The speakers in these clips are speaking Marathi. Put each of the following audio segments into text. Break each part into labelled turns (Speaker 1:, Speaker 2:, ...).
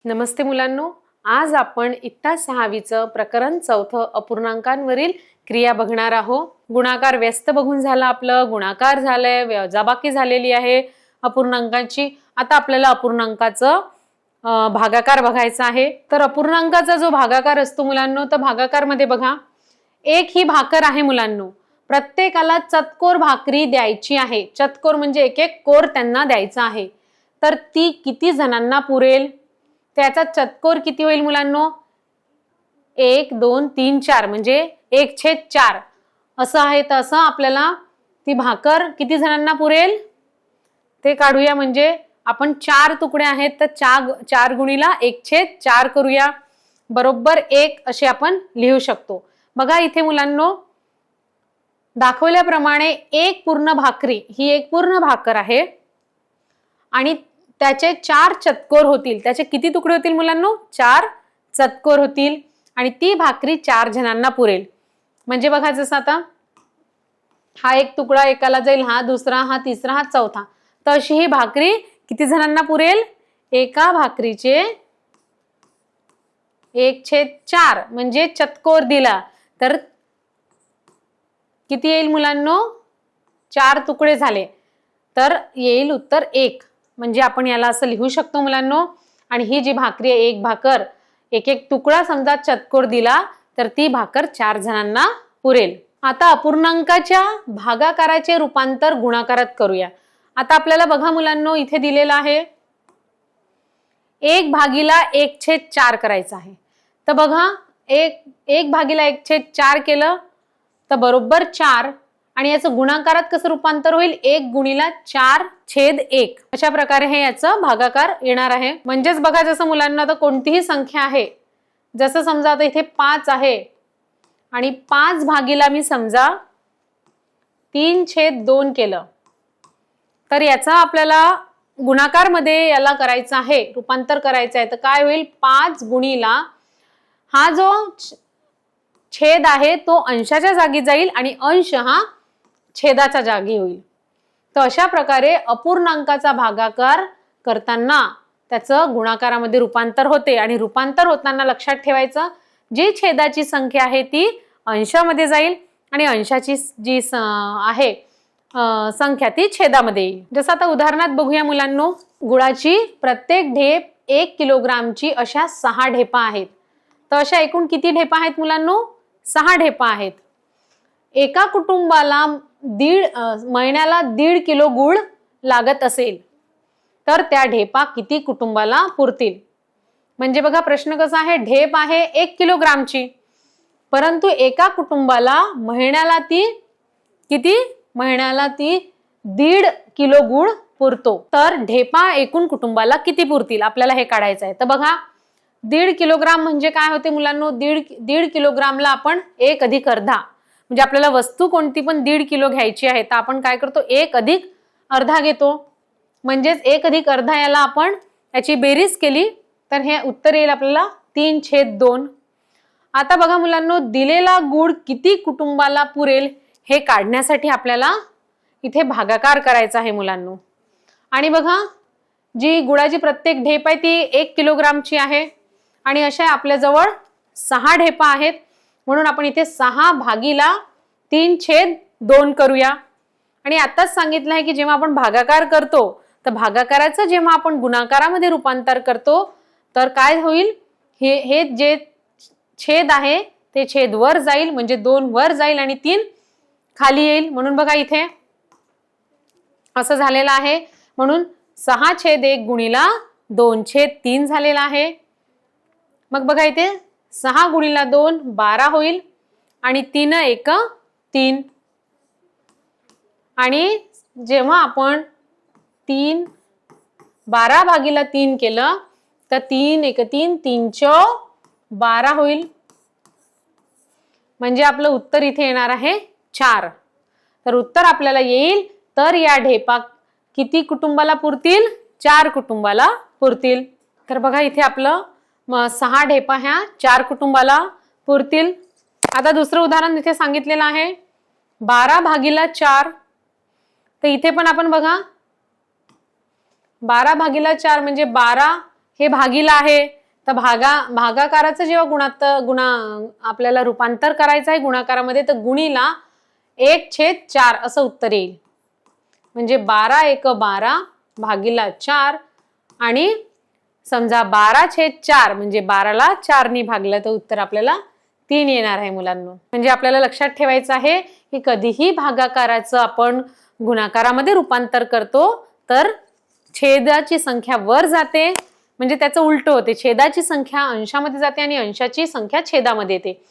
Speaker 1: नमस्ते मुलांनो, आज आपण इयत्ता 6वीचं प्रकरण 4 अपूर्णांकांवरील क्रिया बघणार आहोत। गुणाकार व्यस्त बघून झाला, आपलं गुणाकार झालंय, वजाबाकी झालेली आहे अपूर्णांकांची। आता आपल्याला अपूर्णांकाचं भागाकार बघायचा आहे। तर अपूर्णांकाचा जो भागाकार असतो मुलांनो, तर भागाकार मध्ये बघा, एक ही भाकर आहे मुलांनो, प्रत्येकाला चतकोर भाकरी द्यायची आहे। चतकोर म्हणजे एक एक कोर त्यांना द्यायचा आहे। तर ती किती जणांना पुरेल? त्याचा चतकोर किती होईल मुलांनो? 1 2 3 4 म्हणजे 1/4 असं आहे। तर असं आपल्याला ती भाकर किती जणांना पुरेल ते काढूया। म्हणजे आपण 4 तुकडे आहेत, तर 4 गुणीला 1/4 करूया, बरोबर 1 असे आपण लिहू शकतो। बघा इथे मुलांनो, दाखवल्याप्रमाणे एक पूर्ण भाकरी ही एक पूर्ण भाकर आहे आणि त्याचे 4 चतकोर होतील। त्याचे किती तुकडे होतील मुलांनो? 4 चतकोर होतील आणि ती भाकरी 4 जणांना पुरेल। म्हणजे बघा, जसं आता हा एक तुकडा एकाला जाईल, हा दुसरा, हा तिसरा, हा चौथा, तर अशी ही भाकरी किती जणांना पुरेल? एका भाकरीचे 1/4 म्हणजे चतकोर दिला तर किती येईल मुलांनो? 4 तुकडे झाले तर येईल उत्तर 1। म्हणजे आपण याला असं लिहू शकतो मुलांनो। आणि ही जी भाकरी आहे, एक भाकर एक एक तुकडा समजा चतकोर दिला तर ती भाकर 4 जणांना पुरेल। आता अपूर्णांकाच्या भागाकाराचे रूपांतर गुणाकारात करूया। आता आपल्याला बघा मुलांनो, इथे दिलेला आहे 1 भागीला 1/4 करायचं आहे। तर बघा, 1 भागीला 1/4 केलं तर बरोबर 4 आणि याचं गुणाकारात कसं रूपांतर होईल? 1 गुणीला 4/1 अशा प्रकारे हे याचं भागाकार येणार आहे। म्हणजेच बघा, जसं मुलांना आता कोणतीही संख्या आहे, जसं समजा आता इथे 5 आहे आणि 5 भागीला मी समजा 3/2 केलं, तर याचा आपल्याला गुणाकार मध्ये याला करायचं आहे, रूपांतर करायचं आहे। तर काय होईल? 5 गुणीला हा जो छेद आहे तो अंशाच्या जागी जाईल आणि अंश हा छेदाच्या जागी होईल। तर अशा प्रकारे अपूर्णांकाचा भागाकार करताना त्याचं गुणाकारामध्ये रूपांतर होते आणि रूपांतर होताना लक्षात ठेवायचं, जी छेदाची संख्या आहे ती अंशामध्ये जाईल आणि अंशाची जी आहे संख्या ती छेदामध्ये येईल। जसं आता उदाहरणात बघूया मुलांनो, गुळाची प्रत्येक ढेप 1 किलोग्रामची अशा 6 ढेपा आहेत। तर अशा एकूण किती ढेपा आहेत मुलांनो? 6 ढेपा आहेत। एका कुटुंबाला महिन्याला 1.5 किलो गुळ लागत असेल तर त्या ढेपा किती कुटुंबाला पुरतील? म्हणजे बघा, प्रश्न कसा आहे, ढेप आहे 1 किलोग्रामची, परंतु एका कुटुंबाला महिन्याला ती किती? महिन्याला ती 1.5 किलो गुळ पुरतो। तर ढेपा एकूण कुटुंबाला किती पुरतील आपल्याला हे काढायचं आहे। तर बघा, 1.5 किलोग्राम म्हणजे काय होते मुलांनो? 1.5 किलोग्रामला आपण 1 अधिक अर्धा, म्हणजे आपल्याला वस्तू कोणती पण 1.5 किलो घ्यायची आहे तर आपण काय करतो? 1 अधिक अर्धा घेतो। म्हणजेच 1 अधिक अर्धा याला आपण याची बेरीज केली तर हे उत्तर येईल आपल्याला 3/2। आता बघा मुलांनो, दिलेला गुळ किती कुटुंबाला पुरेल हे काढण्यासाठी आपल्याला इथे भागाकार करायचा आहे मुलांनो। आणि बघा, जी गुळाची प्रत्येक ढेप आहे ती 1 किलोग्रामची आहे आणि अशा आपल्याजवळ 6 ढेपा आहेत, म्हणून आपण इथे 6 भागीला 3/2 करूया। आणि आताच सांगितलं आहे की जेव्हा आपण भागाकार करतो तर भागाकाराचं जेव्हा आपण गुणाकारामध्ये रूपांतर करतो तर काय होईल? हे जे छेद आहे ते छेद वर जाईल, म्हणजे 2 वर जाईल आणि 3 खाली येईल। म्हणून बघा इथे असं झालेलं आहे। म्हणून 6/1 गुणीला 2/3 झालेला आहे। मग बघा इथे 6 गुणीला 2 12 होईल आणि 3 1 3 आणि जेव्हा आपण 12 भागीला 3 केलं तर 3 1 3 3 12 होईल। म्हणजे आपलं उत्तर इथे येणार आहे 4। तर उत्तर आपल्याला येईल, तर या ढेपा किती कुटुंबाला पुरतील? 4 कुटुंबाला पुरतील। तर बघा इथे आपलं 6 ढेपा ह्या 4 कुटुंबाला पुरतील। आता दुसरं उदाहरण इथे सांगितलेलं आहे 12 भागीला 4। तर इथे पण आपण बघा 12 भागीला 4 म्हणजे 12 हे भागीला आहे, तर भागाकाराचं जेव्हा आपल्याला रूपांतर करायचं आहे गुणाकारामध्ये, तर गुणीला 1/4 असं उत्तर येईल. म्हणजे 12 एक 12 भागीला 4 आणि समजा 12/4 म्हणजे 12ला 4 भागलं तर उत्तर आपल्याला 3 येणार आहे मुलांनो. म्हणजे आपल्याला लक्षात ठेवायचं आहे की कधीही भागाकाराचं आपण गुणाकारामध्ये रूपांतर करतो तर छेदाची संख्या वर जाते, म्हणजे त्याचं उलट होते. छेदाची संख्या अंशामध्ये जाते आणि अंशाची संख्या छेदामध्ये येते.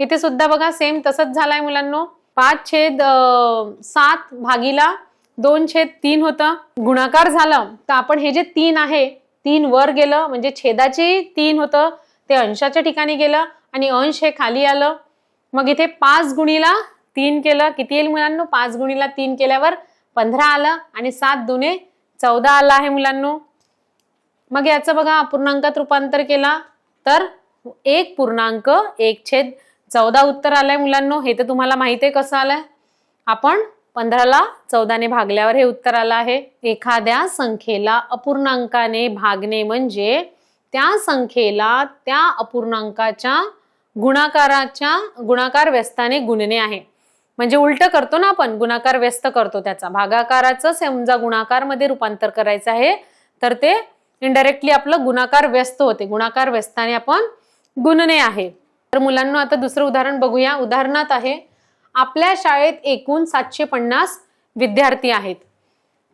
Speaker 1: इथे सुद्धा बघा सेम तसंच झालंय मुलांनो. 5/7 भागीला 2/3 होतं. गुणाकार झालं तर आपण हे जे 3 आहे 3 वर गेलं, म्हणजे छेदाची 3 होतं ते अंशाच्या ठिकाणी गेलं आणि अंश हे खाली आलं. मग इथे 5 गुणीला 3 केलं, किती येईल मुलांनो? 5 गुणीला 3 केल्यावर 15 आलं आणि 7 दुने 14 आलं आहे मुलांनो. मग याचं बघा अपूर्णांकात रूपांतर केला तर 1.1/14 उत्तर आलंय मुलांनो. हे तर तुम्हाला माहिती आहे कसं आलंय. आपण 15ला 14ने भागल्यावर हे उत्तर आलं आहे. एखाद्या संख्येला अपूर्णांकाने भागणे म्हणजे त्या संख्येला त्या अपूर्णांकाच्या गुणाकार व्यस्ताने गुणणे आहे. म्हणजे उलट करतो ना आपण, गुणाकार व्यस्त करतो त्याचा. भागाकाराचं समजा गुणाकार मध्ये रूपांतर करायचं आहे तर ते इनडायरेक्टली आपलं गुणाकार व्यस्त होते. गुणाकार व्यस्ताने आपण गुणणे आहे. तर मुलांना आता दुसरं उदाहरण बघूया. उदाहरणात आहे, आपल्या शाळेत एकूण 750 विद्यार्थी आहेत.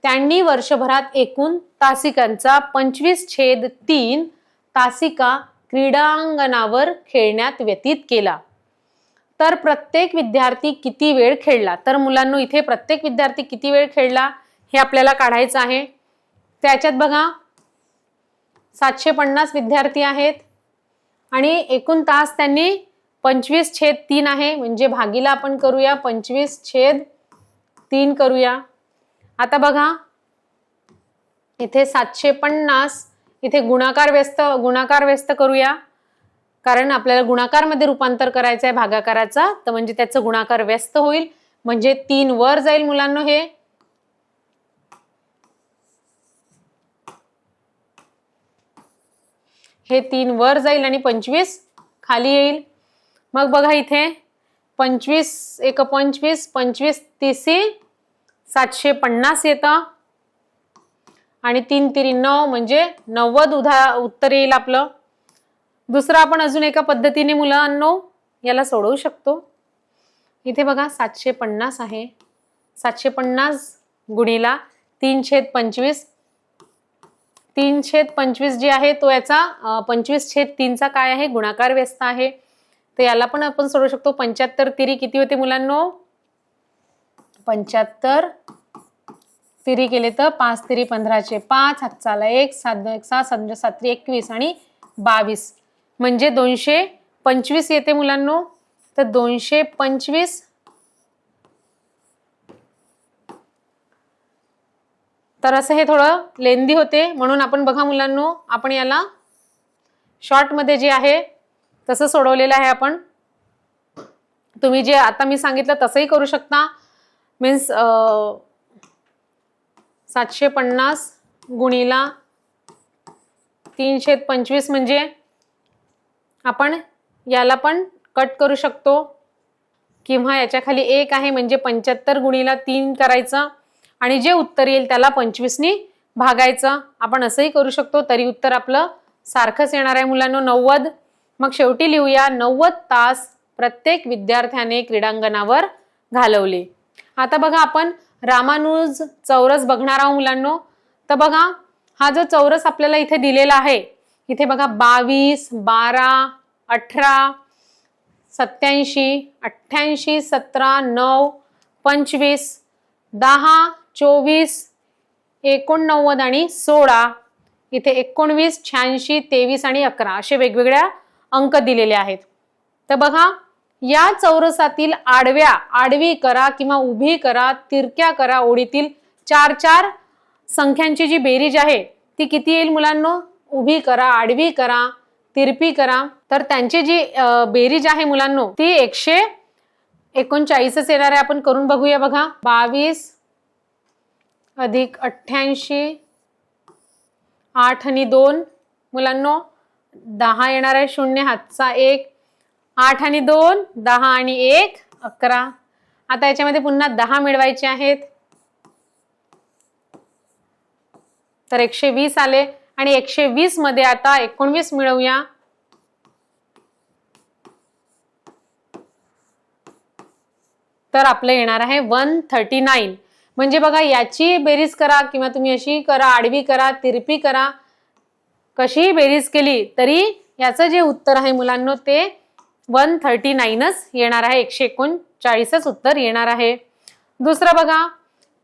Speaker 1: त्यांनी वर्षभरात एकूण तासिकांचा 25/3 तासिका क्रीडांगणावर खेळण्यात व्यतीत केला. तर प्रत्येक विद्यार्थी किती वेळ खेळला? तर मुलांनो इथे प्रत्येक विद्यार्थी किती वेळ खेळला हे आपल्याला काढायचं आहे. त्याच्यात बघा 750 विद्यार्थी आहेत आणि एकूण तास त्यांनी 25/3 आहे, म्हणजे भागीला आपण करूया 25/3 करूया. आता बघा इथे 750, इथे गुणाकार व्यस्त करूया, कारण आपल्याला गुणाकार मध्ये रूपांतर करायचं आहे भागाकाराचा, तर म्हणजे त्याचं गुणाकार व्यस्त होईल, म्हणजे 3 वर जाईल मुलांनो. हे 3 वर जाईल आणि 25 खाली येईल. मग बघा इथे 25 एक 25, 25 तिसी 750 येतं आणि 3 तिरी 9 म्हणजे 90 उत्तर येईल आपलं. दुसरं आपण अजून एका पद्धतीने मुलांनो याला सोडवू शकतो. इथे बघा 750 आहे, 750 गुणीला 3/25. 3/25 जे आहे तो याचा 25/3चा काय आहे? गुणाकार व्यस्त आहे. तर याला पण आपण सोडवू शकतो. 75 तिरी किती होते मुलांनो? 75 तिरी केले तर 5 तिरी 15/5, हातचाला 1, 7 1 6, 7 7 21 आणि 22 म्हणजे 225 येते मुलांनो. तर 225 तर असं हे थोडं लेंदी होते, म्हणून आपण बघा मुलांनो आपण याला शॉर्ट मध्ये जे आहे तसं सोडवलेलं आहे. आपण तुम्ही जे आता मी सांगितलं तसंही करू शकता. मीन्स 750 गुणीला 3/25 म्हणजे आपण याला पण कट करू शकतो किंवा याच्या खाली 1 आहे म्हणजे 75 गुणीला 3 करायचं आणि जे उत्तर येईल त्याला 25नी भागायचं. आपण असंही करू शकतो, तरी उत्तर आपलं सारखंच येणार आहे मुलांनो 90. मग शेवटी लिहूया 90 तास प्रत्येक विद्यार्थ्याने क्रीडांगणावर घालवले. आता बघा आपण रामानुज चौरस बघणार आहोत मुलांनो. तर बघा हा जो चौरस आपल्याला इथे दिलेला आहे, इथे बघा 22 12 18 87 88 17 9 25 10 24 89 आणि 16, इथे 19 86 23 आणि 11 असे वेगवेगळ्या अंक दिलेले आहेत. तर बघा या चौरसातील आडवी करा किंवा उभी करा, तिरक्या करा ओळीतील 4 संख्यांची जी बेरीज आहे ती किती येईल मुलांनो? उभी करा, आडवी करा, तिरपी करा. तर त्यांची जी बेरीज आहे मुलांनो ती 139 येणार आहे. आपण करून बघूया. बघा 22 अधिक 88 8 आणि 2 मुलांनो 10 येणार आहे, 0 हातचा 1, 8 आणि 2 10 आणि 1 11. आता याच्यामध्ये पुन्हा 10 मिळवायचे आहेत, तर 120 आले आणि 120 मध्ये आता 19 मिळवूया. तर आपलं येणार आहे 139. म्हणजे बघा याची बेरीज करा किंवा तुम्ही अशी करा, आडवी करा, तिरपी करा, कशीही बेरीज केली तरी याचं जे उत्तर आहे मुलांनो ते 139च येणार आहे. 139च उत्तर येणार आहे. दुसरं बघा,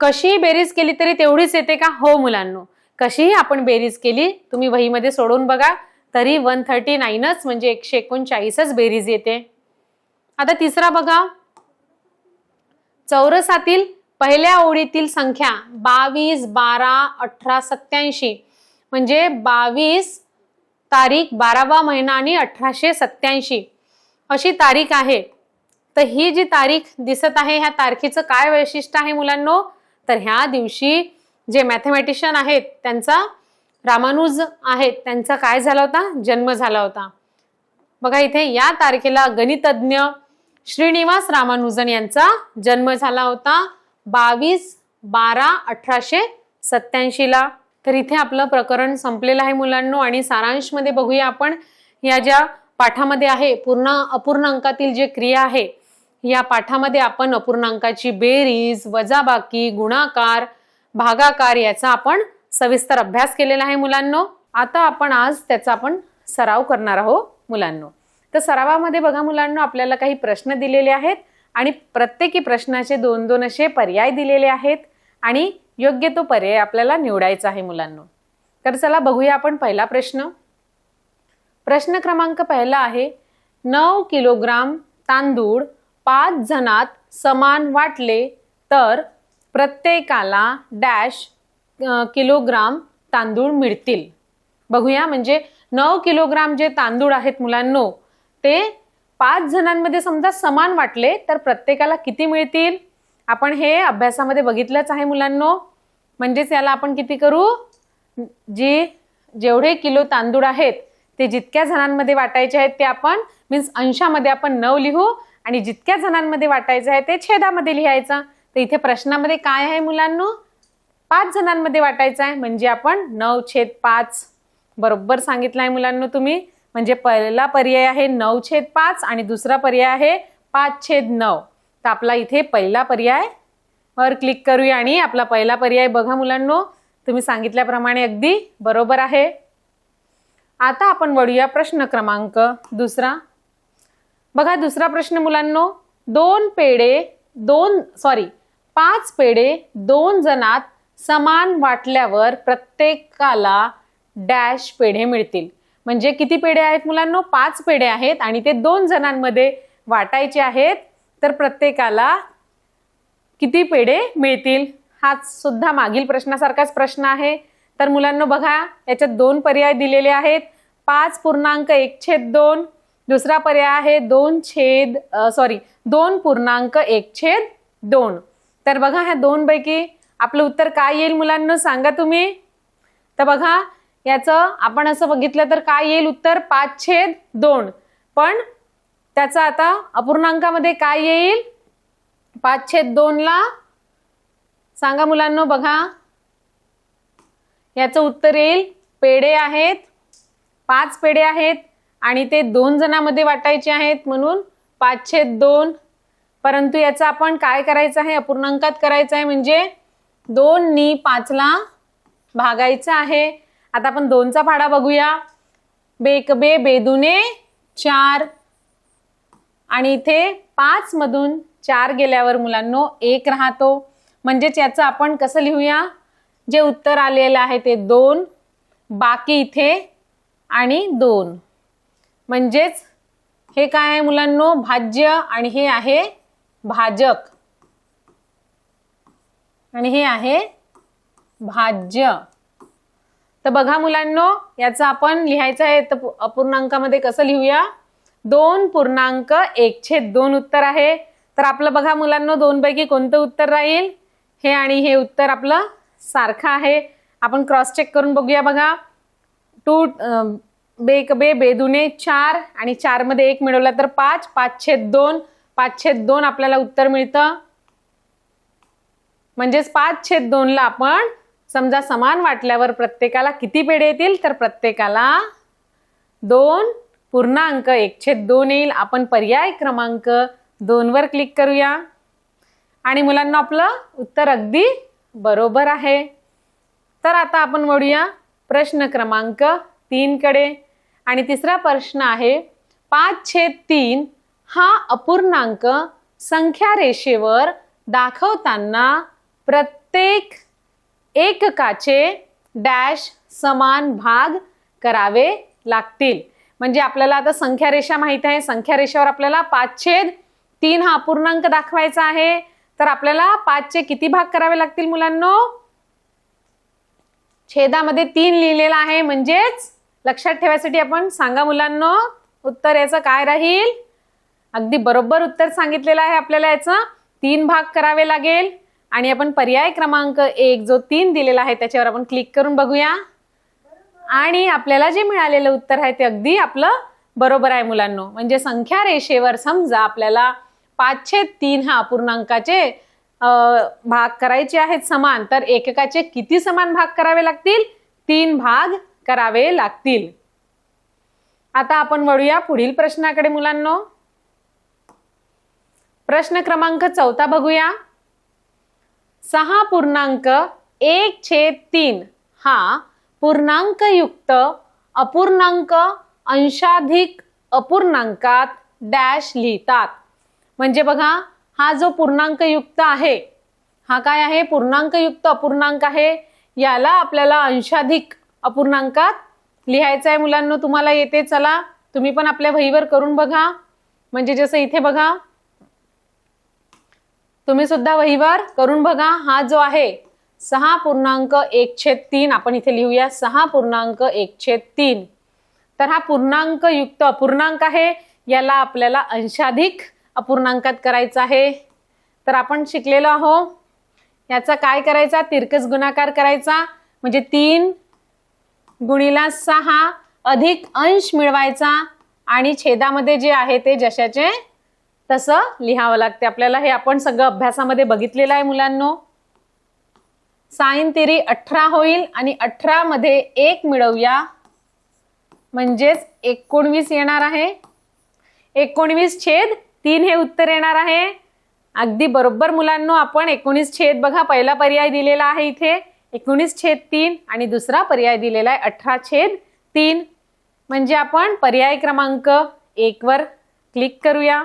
Speaker 1: कशीही बेरीज केली तरी तेवढीच येते का? हो मुलांनो, कशीही आपण बेरीज केली, तुम्ही वहीमध्ये सोडवून बघा, तरी 139च म्हणजे 139च बेरीज येते. आता तिसरा बघा, चौरसातील पहिल्या ओळीतील संख्या 22, 12, 18, 87 म्हणजे 22 तारीख 12वा महिना आणि 1887 अशी तारीख आहे. तर ही जी तारीख दिसत आहे ह्या तारखेचं काय वैशिष्ट्य आहे मुलांनो? तर ह्या दिवशी जे मॅथमॅटिशियन आहेत त्यांचा, रामानुज आहेत त्यांचा काय झाला होता? जन्म झाला होता. बघा इथे या तारखेला गणितज्ञ श्रीनिवास रामानुजन यांचा जन्म झाला होता 22/12/1887 ला. तर इथे आपलं प्रकरण संपलेलं आहे मुलांनो. आणि सारांश मध्ये बघूया आपण, या ज्या पाठामध्ये आहे पूर्ण अपूर्णांकातील जे क्रिया आहे, या पाठामध्ये आपण अपूर्णांकाची बेरीज, वजाबाकी, गुणाकार, भागाकार याचा आपण सविस्तर अभ्यास केलेला आहे मुलांनो. आता आपण आज त्याचा आपण सराव करणार आहोत मुलांनो. तर सरावामध्ये बघा मुलांनो, आपल्याला काही प्रश्न दिलेले आहेत आणि प्रत्येकी प्रश्नाचे 2-2 असे पर्याय दिलेले आहेत आणि योग्य तो पर्याय आपल्याला निवडायचा आहे मुलांनो. तर चला बघूया आपण पहिला प्रश्न. प्रश्न क्रमांक पहिला आहे, 9 किलोग्राम तांदूळ 5 जणात समान वाटले तर प्रत्येकाला डॅश किलोग्राम तांदूळ मिळतील. बघूया, म्हणजे 9 किलोग्राम जे तांदूळ आहेत मुलांनो ते 5 जणांमध्ये समजा समान वाटले तर प्रत्येकाला किती मिळतील? आपण हे अभ्यासामध्ये बघितलंच आहे मुलांनो. म्हणजेच याला आपण किती करू, जेवढे किलो तांदूळ आहेत ते जितक्या जणांमध्ये वाटायचे आहेत ते आपण मीन्स अंशामध्ये आपण 9 लिहू आणि जितक्या जणांमध्ये वाटायचं आहे ते छेदामध्ये लिहायचं. तर इथे प्रश्नामध्ये काय आहे मुलांनो? 5 जणांमध्ये वाटायचं आहे म्हणजे आपण 9/5 बरोबर सांगितलं आहे मुलांनो तुम्ही. म्हणजे पहिला पर्याय आहे 9/5 आणि दुसरा पर्याय आहे 5/9. तर आपला इथे पहिला पर्याय वर क्लिक करूया आणि आपला पहिला पर्याय बघा मुलांनो, तुम्ही सांगितल्याप्रमाणे अगदी बरोबर आहे. आता आपण वळूया प्रश्न क्रमांक दुसरा. बघा दुसरा प्रश्न मुलांनो, 5 पेढे 2 जणात समान वाटल्यावर प्रत्येकाला डॅश पेढे मिळतील. म्हणजे किती पेढे आहेत मुलांनो? 5 पेढे आहेत आणि ते 2 जणांमध्ये वाटायचे आहेत तर प्रत्येकाला किती पेढे मिळतील? हा सुद्धा मागील प्रश्नासारखाच प्रश्न आहे. तर मुलांनो बघा, याच्यात 2 पर्याय दिलेले आहेत, 5.1/2, दुसरा पर्याय आहे 2.1/2. तर बघा ह्या 2 पैकी आपलं उत्तर काय येईल मुलांनो, सांगा तुम्ही. तर बघा याचं आपण असं बघितलं तर काय येईल उत्तर? 5/2. पण त्याचा आता अपूर्णांकामध्ये काय येईल? 5/2 ला सांगा मुलांनो. बघा याचं उत्तर येईल, पेढे आहेत 5 पेढे आहेत आणि ते 2 जणांमध्ये वाटायचे आहेत म्हणून 5/2. परंतु याचा आपण काय करायचं आहे? अपूर्णांकात करायचं आहे म्हणजे 2 नी 5 ला भागायचं आहे. आता आपण 2चा पाढा बघूया. बेकबे बेदुने 4 आणि इथे 5 मधून 4 गेल्यावर मुलांनो 1 राहतो. म्हणजेच याचं आपण कसं लिहूया? जे उत्तर आलेलं आहे ते 2, बाकी इथे आणि 2. म्हणजेच हे काय आहे मुलांनो? भाज्य आणि हे आहे भाजक आणि हे आहे भाज्य. तर बघा मुलांनो, याचं आपण लिहायचं आहे तर अपूर्णांकामध्ये कसं लिहूया? 2.1/2 उत्तर आहे. तर आपलं बघा मुलांनो 2 पैकी कोणतं उत्तर राहील? हे आणि हे उत्तर आपलं सारखं आहे. आपण क्रॉस चेक करून बघूया. बघा टू बे बेदुने 4 आणि 4 मध्ये 1 मिळवला तर 5, 5/2, 5/2 आपल्याला उत्तर मिळतं. म्हणजेच 5/2 ला आपण समजा समान वाटल्यावर प्रत्येकाला किती पेढे येतील, तर प्रत्येकाला 2.1/2 येईल. आपण पर्याय क्रमांक 2 वर क्लिक करूया आणि मुलांना आपलं उत्तर अगदी बरोबर आहे. तर आता आपण वळूया प्रश्न क्रमांक 3 कडे आणि तिसरा प्रश्न आहे 5/3 हा अपूर्णांक संख्या रेषेवर दाखवताना प्रत्येक एककाचे डॅश समान भाग करावे लागतील. म्हणजे आपल्याला आता संख्या रेषा माहित आहे. संख्या रेषेवर आपल्याला 5/3 हा अपूर्णांक दाखवायचा आहे. तर आपल्याला 5 चे किती भाग करावे लागतील मुलांनो? छेदामध्ये 3 लिहिलेला आहे. म्हणजेच लक्षात ठेवायसाठी आपण सांगा मुलांनो, उत्तर याचं काय राहील? अगदी बरोबर उत्तर सांगितलेलं आहे आपल्याला. याचं 3 भाग करावे लागेल आणि आपण पर्याय क्रमांक 1 जो 3 दिलेला आहे त्याच्यावर आपण क्लिक करून बघूया आणि आपल्याला जे मिळालेलं उत्तर आहे ते अगदी आपलं बरोबर आहे मुलांनो. म्हणजे संख्या रेषेवर समजा आपल्याला 5/3 हा अपूर्णांकाचे भाग करायचे आहेत समान, तर एककाचे किती समान भाग करावे लागतील? 3 भाग करावे लागतील. आता आपण वळूया पुढील प्रश्नाकडे मुलांनो. प्रश्न क्रमांक 4 बघूया. 6.1/3 हा पूर्णांकयुक्त अपूर्णांक अंशाधिक अपूर्णांकात डॅश लिहितात. म्हणजे बघा, हा जो पूर्णांकयुक्त आहे हा काय आहे? पूर्णांकयुक्त अपूर्णांक आहे. याला आपल्याला अंशाधिक अपूर्णांकात लिहायचं आहे मुलांनो. तुम्हाला येते, चला तुम्ही पण आपल्या वहीवर करून बघा. म्हणजे जसं इथे बघा, तुम्ही सुद्धा वहीवर करून बघा. हा जो आहे 6.1/3 आपण इथे लिहूया 6.1/3. तर हा पूर्णांकयुक्त अपूर्णांक आहे. याला आपल्याला अंशाधिक अपूर्णांकात करायचा आहे. तर आपण शिकलेलो आहोत याचा काय करायचा? तिरकस गुणाकार करायचा. म्हणजे 3 × 6 अधिक अंश मिळवायचा आणि छेदामध्ये जे आहे ते जशाचे तसं लिहावं लागते आपल्याला. हे आपण सगळं अभ्यासामध्ये बघितलेलं आहे मुलांनो. साइन तिरी 18 होईल आणि 18 मध्ये 1 मिळवूया म्हणजेच 19 येणार आहे. 19/3 हे उत्तर येणार आहे. अगदी बरोबर मुलांनो. आपण 19 बघा, पहिला पर्याय दिलेला आहे इथे 19/3 आणि दुसरा पर्याय दिलेला आहे 18/3. म्हणजे आपण पर्याय क्रमांक 1 वर क्लिक करूया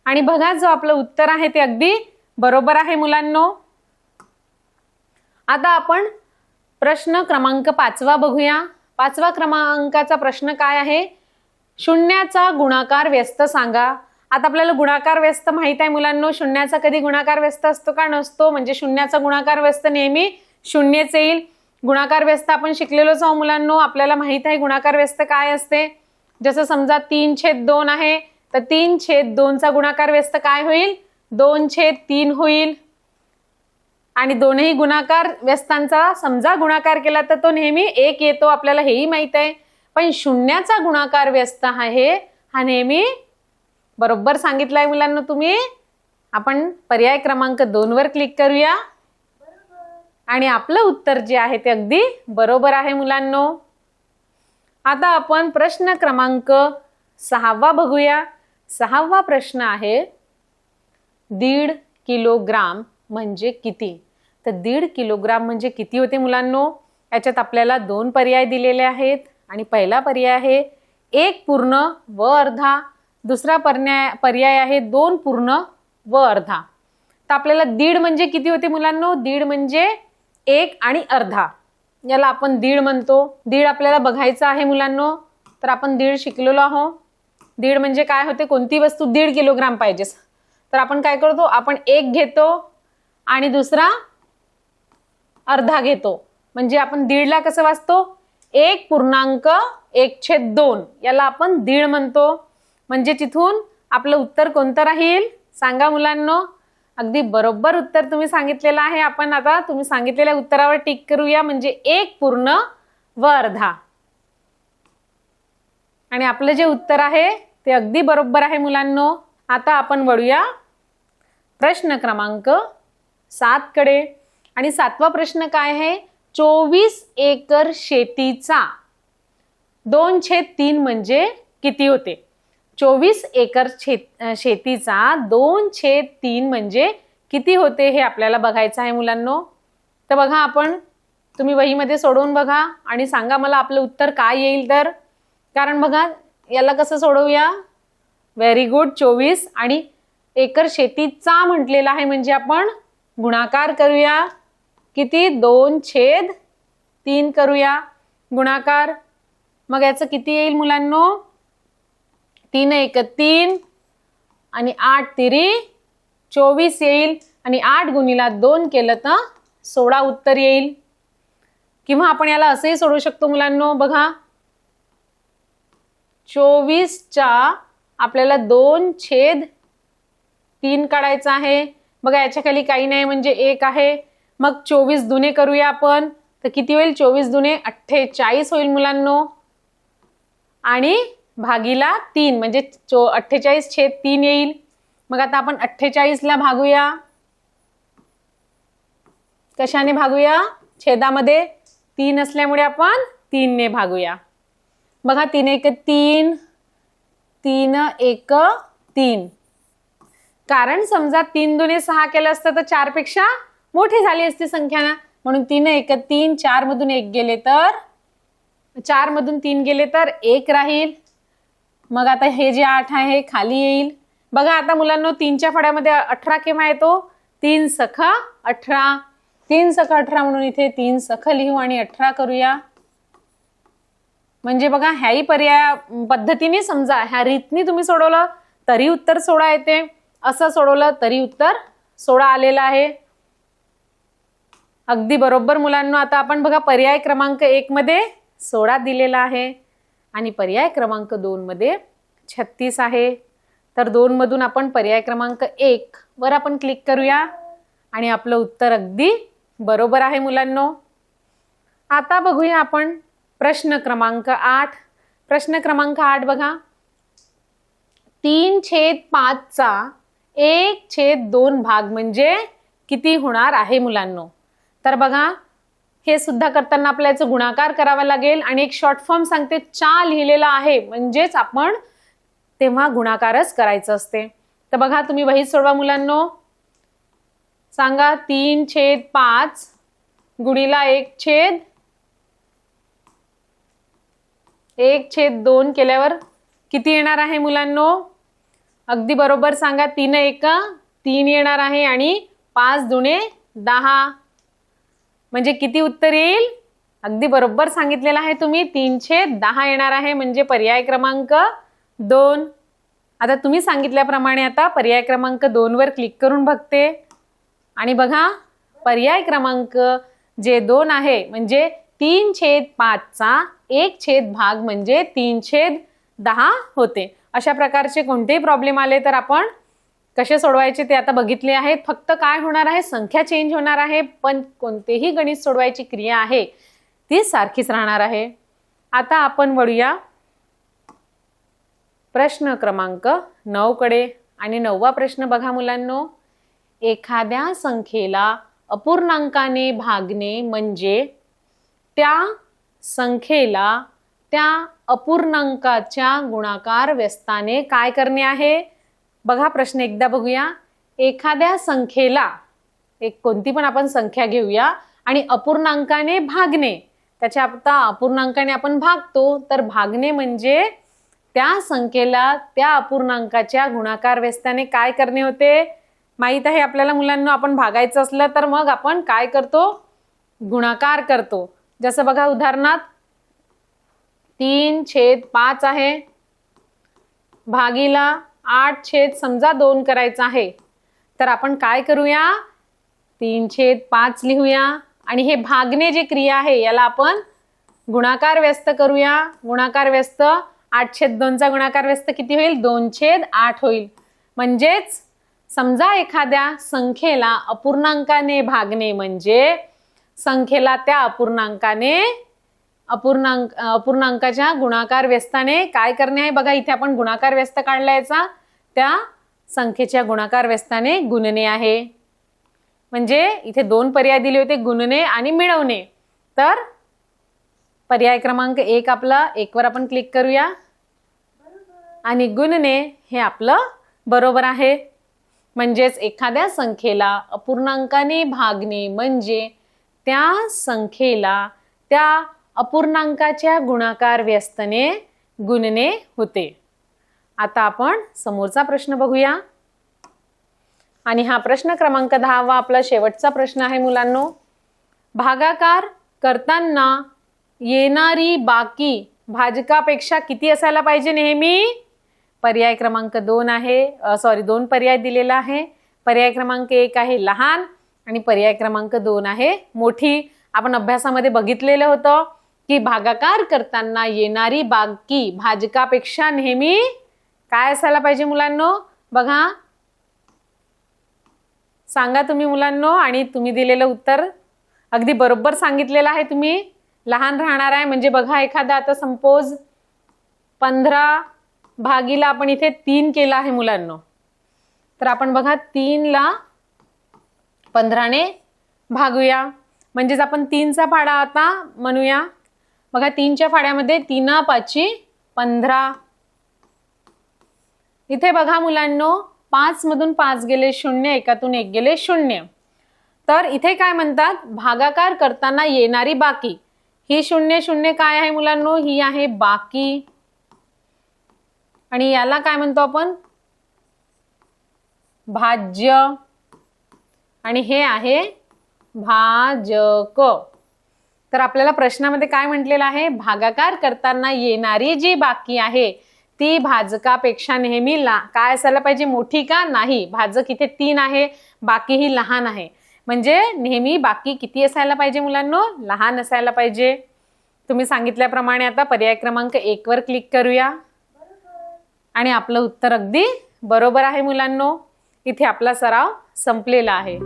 Speaker 1: आणि बघा, जो आपलं उत्तर आहे ते अगदी बरोबर आहे मुलांनो. आता आपण प्रश्न क्रमांक 5 बघूया. 5व्या क्रमांकाचा प्रश्न काय आहे? शून्याचा गुणाकार व्यस्त सांगा. आता आपल्याला गुणाकार व्यस्त माहित आहे मुलांनो. शून्याचा कधी गुणाकार व्यस्त असतो का? नसतो. म्हणजे शून्याचा गुणाकार व्यस्त नेहमी शून्यच येईल. गुणाकार व्यस्त आपण शिकलेलोच आहोत मुलांनो. आपल्याला माहित आहे गुणाकार व्यस्त काय असते. जसं समजा 3/2 आहे तर 3/2 चा गुणाकार व्यस्त काय होईल? 2/3 होईल. आणि दोनही गुणाकार व्यस्तांचा समजा गुणाकार केला तर तो नेहमी 1 येतो. आपल्याला हेही माहित आहे. पण शून्याचा गुणाकार व्यस्त आहे हा नेहमी बरोबर सांगितलाय मुलांना तुम्ही. आपण पर्याय क्रमांक 2 वर क्लिक करूया आणि आपलं उत्तर जे आहे ते अगदी बरोबर आहे मुलांनो. आता आपण प्रश्न क्रमांक 6 बघूया. 6वा प्रश्न आहे 1.5 किलोग्राम म्हणजे किती? तर 1.5 किलोग्राम म्हणजे किती होते मुलांनो? याच्यात आपल्याला 2 पर्याय दिलेले आहेत आणि पहिला पर्याय आहे 1 पूर्ण व अर्धा. दुसरा पर्याय आहे 2 पूर्ण व अर्धा. तर आपल्याला 1.5 म्हणजे किती होते मुलांनो? 1.5 म्हणजे 1 आणि अर्धा. याला आपण 1.5 म्हणतो. 1.5 आपल्याला बघायचं आहे मुलांनो. तर आपण 1.5 शिकलेलो आहोत. 1.5 म्हणजे काय होते? कोणती वस्तू 1.5 किलोग्राम पाहिजे तर आपण काय करतो? आपण 1 घेतो आणि दुसरा अर्धा घेतो. म्हणजे आपण 1.5 ला कसं वाचतो? 1.1/2 याला आपण 1.5 म्हणतो. म्हणजे तिथून आपलं उत्तर कोणतं राहील सांगा मुलांनो? अगदी बरोबर उत्तर तुम्ही सांगितलेलं आहे. आपण आता तुम्ही सांगितलेल्या उत्तरावर टिक करूया. म्हणजे 1 पूर्ण व अर्धा. आणि आपलं जे उत्तर आहे ते अगदी बरोबर आहे मुलांनो. आता आपण वळूया प्रश्न क्रमांक 7 कडे. आणि 7वा प्रश्न काय आहे? 24 एकर शेतीचा 2/3 म्हणजे किती होते? 24 एकर शेतीचा 2/3 म्हणजे किती होते हे आपल्याला बघायचं आहे मुलांनो. तर बघा, तुम्ही वहीमध्ये सोडवून बघा आणि सांगा मला आपलं उत्तर काय येईल. तर कारण बघा, याला कसं सोडवूया? Very good. 24 आणि एकर शेतीचा म्हटलेला आहे म्हणजे आपण गुणाकार करूया. किती? 2/3 करूया गुणाकार. मग याचं किती येईल मुलांनो? 3 1 3 आणि 8 3 24 येईल. आणि 8 गुणिला 2 केलं तर 16 उत्तर येईल. किंवा आपण याला असंही सोडवू शकतो मुलांनो. बघा, 24च्या आपल्याला 2/3 काढायचा आहे. बघा, याच्या खाली काही नाही म्हणजे 1 आहे. मग 24 दुने करूया आपण. तर किती होईल? 24 दुने 48 होईल मुलांनो. आणि भागीला 3 म्हणजे 48/3 येईल. मग आता आपण 48ला भागूया. कशाने भागूया? छेदामध्ये 3 असल्यामुळे आपण 3 ने भागूया. बघा, 3 1 3 3 1 3. कारण समजा 3 दुने 6 केलं असतं तर 4 पेक्षा मोठी झाली असती संख्या ना, म्हणून 3 1 3. 4 मधून 1 गेले तर 4 मधून 3 गेले तर 1 राहील. मग आता हे जे 8 आहे हे खाली येईल. बघा आता मुलांनो, 3च्या फळ्यामध्ये 18 केव्हा येतो? 3 सख 18. 3 सख 18 म्हणून इथे 3 सख लिहू आणि 18 करूया. म्हणजे बघा, ह्याही पर्याय पद्धतीने समजा ह्या रीतनी तुम्ही सोडवलं तरी उत्तर 16 येते. असं सोडवलं तरी उत्तर 16 आलेलं आहे. अगदी बरोबर मुलांनो. आता आपण बघा, पर्याय क्रमांक 1 मध्ये 16 दिलेला आहे आणि पर्याय क्रमांक 2 मध्ये 36 आहे. तर 2 मधून आपण पर्याय क्रमांक 1 वर आपण क्लिक करूया आणि आपलं उत्तर अगदी बरोबर आहे मुलांनो. आता बघूया आपण प्रश्न क्रमांक 8. प्रश्न क्रमांक 8 बघा, 3/5चा 1/2 भाग म्हणजे किती होणार आहे मुलांनो? तर बघा, हे सुद्धा करताना आपल्याला याचा गुणाकार करावा लागेल आणि एक शॉर्ट फॉर्म सांगते, चा लिहिलेला आहे म्हणजेच आपण तेव्हा गुणाकारच करायचं असते. तर बघा, तुम्ही वहीत सोडवा मुलांनो. सांगा, 3/5 गुणिला 1/2 केल्यावर किती येणार आहे मुलांनो? अगदी बरोबर सांगा. 3 1 3 येणार आहे आणि 5 दुणे 10 म्हणजे किती उत्तर येईल? अगदी बरोबर सांगितलेलं आहे तुम्ही. 3/10 येणार आहे म्हणजे पर्याय क्रमांक 2. आता तुम्ही सांगितल्याप्रमाणे आता पर्याय क्रमांक 2 वर क्लिक करून बघते आणि बघा, पर्याय क्रमांक जे 2 आहे म्हणजे 3/5चा 1 भाग म्हणजे 3/10 होते. अशा प्रकारचे कोणतेही प्रॉब्लेम आले तर आपण कसे सोडवायचे ते आता बघितले आहेत. फक्त काय होणार आहे? संख्या चेंज होणार आहे, पण कोणतेही गणित सोडवायची क्रिया आहे ती सारखीच राहणार आहे. आता आपण वळूया प्रश्न क्रमांक 9 कडे. आणि 9वा प्रश्न बघा मुलांनो, एखाद्या संख्येला अपूर्णांकाने भागणे म्हणजे त्या संख्येला त्या अपूर्णांकाच्या गुणाकार व्यस्ताने काय करणे आहे? बघा, प्रश्न एकदा बघूया. एखाद्या संख्येला, एक कोणती पण आपण संख्या घेऊया आणि अपूर्णांकाने भागणे. त्याच्या आता अपूर्णांकाने आपण भागतो, तर भागणे म्हणजे त्या संख्येला त्या अपूर्णांकाच्या गुणाकार व्यस्ताने काय करणे होते? माहित आहे आपल्याला मुलांना. आपण भागायचं असलं तर मग आपण काय करतो? गुणाकार करतो. जसं बघा, उदाहरणार्थ 3/5 आहे भागीला 8/2 करायचं आहे. तर आपण काय करूया? 3/5 लिहूया आणि हे भागणे जे क्रिया आहे याला आपण गुणाकार व्यस्त करूया. गुणाकार व्यस्त 8/2चा गुणाकार व्यस्त किती होईल? 2/8 होईल. म्हणजेच समजा एखाद्या संख्येला अपूर्णांकाने भागणे म्हणजे संख्येला त्या अपूर्णांकाने अपूर्णांकाच्या गुणाकार व्यस्ताने काय करणे आहे बघा. इथे आपण गुणाकार व्यस्त काढला याचा, त्या संख्येच्या गुणाकार व्यस्ताने गुणणे आहे. म्हणजे इथे दोन पर्याय दिले होते, गुणणे आणि मिळवणे. तर पर्याय क्रमांक 1 आपला 1 वर आपण क्लिक करूया आणि गुणणे हे आपलं बरोबर आहे. म्हणजेच एखाद्या संख्येला अपूर्णांकाने भागणे म्हणजे त्या संख्येला त्या अपूर्णांकाच्या गुणाकार व्यस्तने गुणणे होते. आता आपण समोरचा प्रश्न बघूया आणि हा प्रश्न क्रमांक 10 आपला शेवटचा प्रश्न आहे मुलांनो. भागाकार करताना येणारी बाकी भाजकापेक्षा किती असायला पाहिजे नेहमी? पर्याय क्रमांक 2 आहे, दोन पर्याय दिलेला आहे. पर्याय क्रमांक 1 आहे लहान आणि पर्याय क्रमांक 2 आहे मोठी. आपण अभ्यासामध्ये बघितलेलं होतं की भागाकार करताना येणारी बाकी भाजकापेक्षा नेहमी काय असायला पाहिजे मुलांनो? बघा, सांगा तुम्ही मुलांनो. आणि तुम्ही दिलेलं उत्तर अगदी बरोबर सांगितलेलं आहे तुम्ही. लहान राहणार आहे म्हणजे बघा, एखादा आता सपोज 15 भागीला आपण इथे 3 केला आहे मुलांनो. तर आपण बघा 3 ला 15 ने भागूया. म्हणजेच आपण 3चा फाडा आता म्हणूया. बघा 3च्या फाड्यामध्ये 3 5 15. इथे बघा मुलांनो 5 मधून 5 गेले 0, एकातून 1 गेले 0. तर इथे काय म्हणतात, भागाकार करताना येणारी बाकी ही 0 0 काय आहे मुलांनो? ही आहे बाकी. आणि याला काय म्हणतो आपण? भाज्य. आणि हे आहे भाजक. तर आपल्याला प्रश्नामध्ये काय म्हटलेलं आहे? भागाकार करताना येणारी जी बाकी आहे ती भाजकापेक्षा नेहमी काय असायला पाहिजे? मोठी का? नाही. भाजक इथे 3 आहे, बाकी ही लहान आहे. म्हणजे नेहमी बाकी किती असायला पाहिजे मुलांनो? लहान असायला पाहिजे. तुम्ही सांगितल्याप्रमाणे आता पर्याय क्रमांक 1 वर क्लिक करूया आणि आपलं उत्तर अगदी बरोबर आहे मुलांनो. इथे आपला सराव संपलेला आहे.